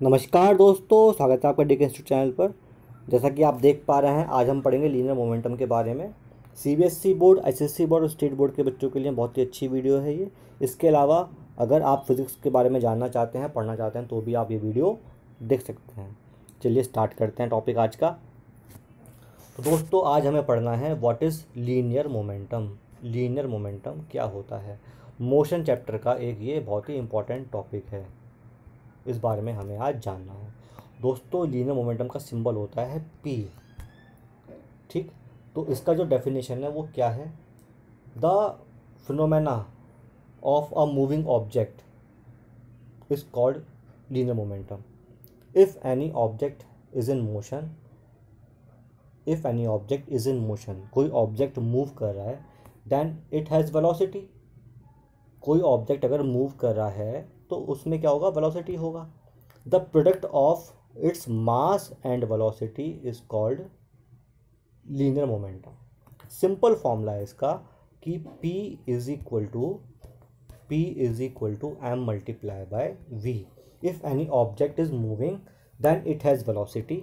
नमस्कार दोस्तों, स्वागत है आपका डी के इंस्टीट्यूट चैनल पर। जैसा कि आप देख पा रहे हैं, आज हम पढ़ेंगे लीनियर मोमेंटम के बारे में। सीबीएसई बोर्ड, एसएससी बोर्ड और स्टेट बोर्ड के बच्चों के लिए बहुत ही अच्छी वीडियो है ये। इसके अलावा अगर आप फिज़िक्स के बारे में जानना चाहते हैं, पढ़ना चाहते हैं, तो भी आप ये वीडियो देख सकते हैं। चलिए स्टार्ट करते हैं टॉपिक आज का। तो दोस्तों, आज हमें पढ़ना है what is linear momentum. Linear momentum क्या होता है? मोशन चैप्टर का एक ये बहुत ही इंपॉर्टेंट टॉपिक है। इस बारे में हमें आज जानना है। दोस्तों, लीनियर मोमेंटम का सिंबल होता है पी। ठीक, तो इसका जो डेफिनेशन है वो क्या है? The phenomena of a moving object is called linear momentum. If any object is in motion if any object is in motion कोई ऑब्जेक्ट मूव कर रहा है, देन इट हैज़ वेलोसिटी। कोई ऑब्जेक्ट अगर मूव कर रहा है तो उसमें क्या होगा? वेलोसिटी होगा। The product of its mass and velocity is called linear momentum. Simple formula है इसका कि P is equal to M multiply by V। If any object is moving then it has velocity,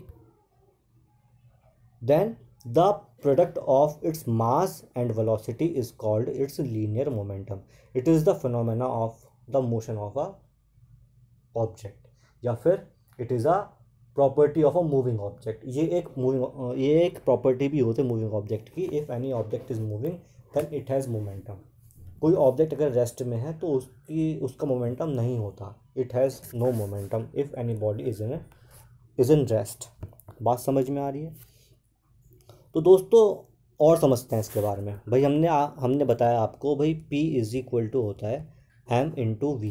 then the product of its mass and velocity is called its linear momentum. It is the phenomena of the motion of a object, या फिर it is a property of a moving object। ये एक property भी होती है moving object की। If any object is moving then it has momentum. कोई object अगर रेस्ट में है तो उसका मोमेंटम नहीं होता। It has no momentum if any body is in rest. बात समझ में आ रही है? तो दोस्तों, और समझते हैं इसके बारे में। भाई हमने बताया आपको, भाई P इज इक्वल टू होता है m इंटू वी।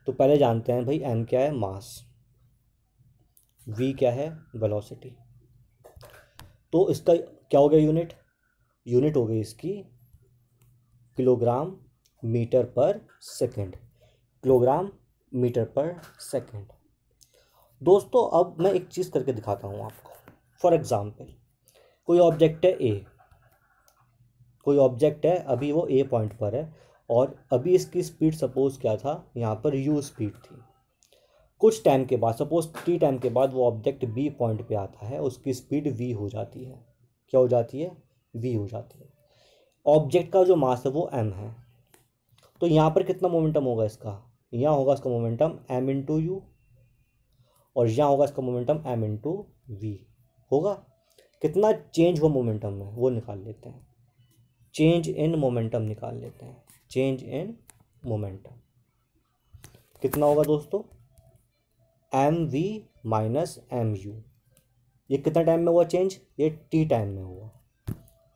तो पहले जानते हैं भाई m क्या है? मास। v क्या है? वेलोसिटी। तो इसका क्या हो गया? यूनिट हो गई इसकी किलोग्राम मीटर पर सेकेंड। किलोग्राम मीटर पर सेकेंड। दोस्तों, अब मैं एक चीज़ करके दिखाता हूँ आपको। फॉर एग्जाम्पल, कोई ऑब्जेक्ट है अभी वो ए पॉइंट पर है, और अभी इसकी स्पीड सपोज क्या था? यहाँ पर u स्पीड थी। कुछ टाइम के बाद, सपोज t टाइम के बाद, वो ऑब्जेक्ट b पॉइंट पे आता है, उसकी स्पीड v हो जाती है। क्या हो जाती है? v हो जाती है। ऑब्जेक्ट का जो मास है वो m है। तो यहाँ पर कितना मोमेंटम होगा इसका? यहाँ होगा इसका मोमेंटम m इंटू यू, और यहाँ होगा इसका मोमेंटम m इंटू वी होगा। कितना चेंज हुआ मोमेंटम में वो निकाल लेते हैं। चेंज इन मोमेंटम निकाल लेते हैं। चेंज इन मोमेंटम कितना होगा दोस्तों? M v minus m u. ये कितना टाइम में हुआ चेंज? ये टी टाइम में हुआ।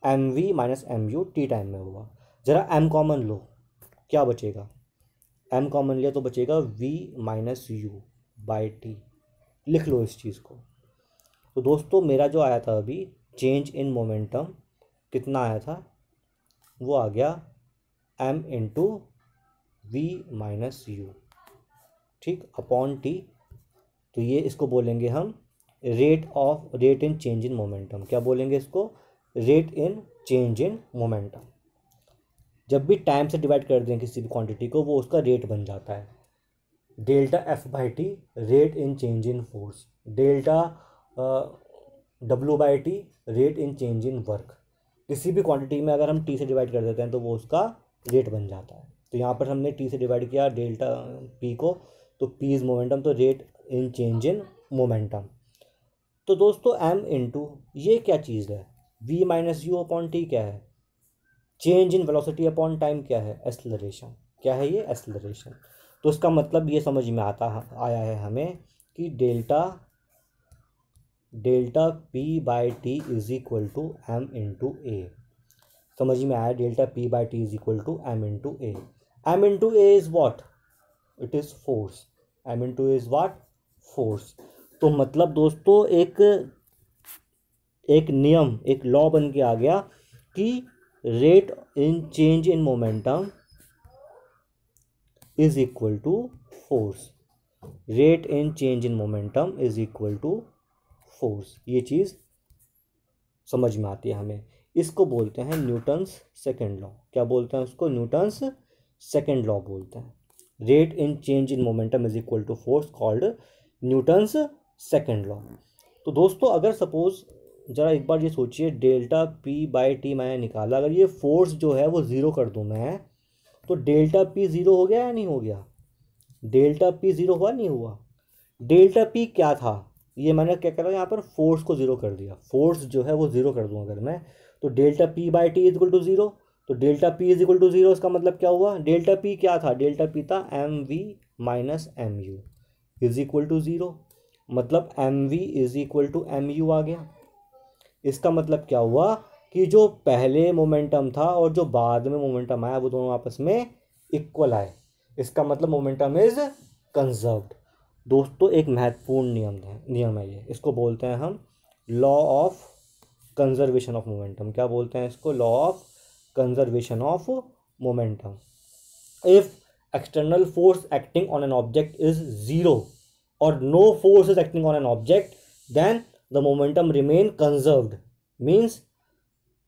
M v minus m u t time में हुआ। ज़रा एम कॉमन लो, क्या बचेगा? एम कॉमन लिया तो बचेगा v minus u by t. लिख लो इस चीज़ को। तो दोस्तों, मेरा जो आया था अभी चेंज इन मोमेंटम, कितना आया था? वो आ गया m into v minus u, ठीक, अपॉन टी। तो ये इसको बोलेंगे हम rate in change in momentum. क्या बोलेंगे इसको? Rate in change in momentum. जब भी टाइम से डिवाइड कर दें किसी भी क्वांटिटी को, वो उसका रेट बन जाता है। Delta F by T rate in change in force. Delta W by T rate in change in work. किसी भी क्वांटिटी में अगर हम टी से डिवाइड कर देते हैं तो वो उसका रेट बन जाता है। तो यहाँ पर हमने टी से डिवाइड किया डेल्टा पी को, तो पी इज़ मोमेंटम, तो rate in change in momentum. तो दोस्तों, एम इंटू ये क्या चीज़ है? V minus u upon t क्या है? Change in velocity upon time क्या है? एक्सेलरेशन। क्या है ये? एक्सेलरेशन। तो इसका मतलब ये समझ में आया है हमें कि delta p by t is equal to m into a. समझ में आया? Delta p by t is equal to m into a. M into a is what? It is force. M into a is what? Force. तो मतलब दोस्तों, एक नियम, एक law बन के आ गया कि rate in change in momentum is equal to force. Rate in change in momentum is equal to force. ये चीज़ समझ में आती है हमें। इसको बोलते हैं न्यूटन्स सेकेंड लॉ। क्या बोलते हैं उसको? न्यूटन्स सेकेंड लॉ बोलते हैं। Rate in change in momentum is equal to force called Newton's second law. तो दोस्तों अगर सपोज ज़रा एक बार ये सोचिए, डेल्टा पी बाई टी मैंने निकाला, अगर ये फोर्स जो है वो ज़ीरो कर दूँ मैं, तो डेल्टा पी ज़ीरो हो गया या नहीं हो गया? डेल्टा पी ज़ीरो हुआ नहीं हुआ? डेल्टा पी क्या था, ये मैंने क्या करा यहाँ पर, फोर्स को ज़ीरो कर दिया। फोर्स जो है वो ज़ीरो कर दूँ अगर मैं, तो delta p by t is equal to zero. तो delta p is equal to zero, इसका मतलब क्या हुआ, डेल्टा पी क्या था, डेल्टा पी था m v minus m u is equal to zero. मतलब m v is equal to m u आ गया। इसका मतलब क्या हुआ कि जो पहले मोमेंटम था और जो बाद में मोमेंटम आया वो दोनों आपस में इक्वल आए। इसका मतलब मोमेंटम इज कंजर्व्ड। दोस्तों एक महत्वपूर्ण नियम है ये, इसको बोलते हैं हम law of conservation of momentum. क्या बोलते हैं इसको? Law of conservation of momentum. If external force acting on an object is zero और no force is acting on an object, then the momentum remain conserved, means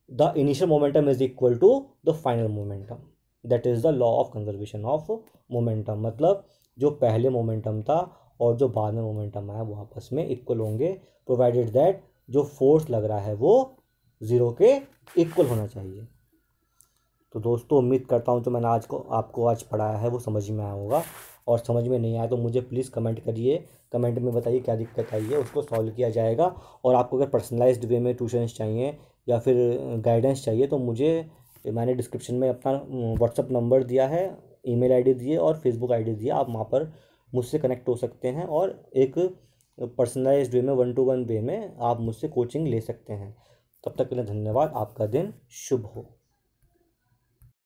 the initial momentum is equal to the final momentum. That is the law of conservation of momentum। मतलब जो पहले momentum था और जो बाद में momentum आया वो आपस में इक्वल होंगे, प्रोवाइडेड दैट जो फोर्स लग रहा है वो ज़ीरो के इक्वल होना चाहिए। तो दोस्तों उम्मीद करता हूँ जो मैंने आपको आज पढ़ाया है वो समझ में आया होगा, और समझ में नहीं आया तो मुझे प्लीज़ कमेंट करिए, कमेंट में बताइए क्या दिक्कत आई है, उसको सॉल्व किया जाएगा। और आपको अगर पर्सनलाइज्ड वे में ट्यूशन्स चाहिए या फिर गाइडेंस चाहिए तो मैंने डिस्क्रिप्शन में अपना व्हाट्सअप नंबर दिया है, ईमेल आईडी दिए और फेसबुक आईडी दिया, आप वहाँ पर मुझसे कनेक्ट हो सकते हैं और एक पर्सनलाइज्ड वे में 1-to-1 वे में आप मुझसे कोचिंग ले सकते हैं। तब तक के लिए धन्यवाद। आपका दिन शुभ हो।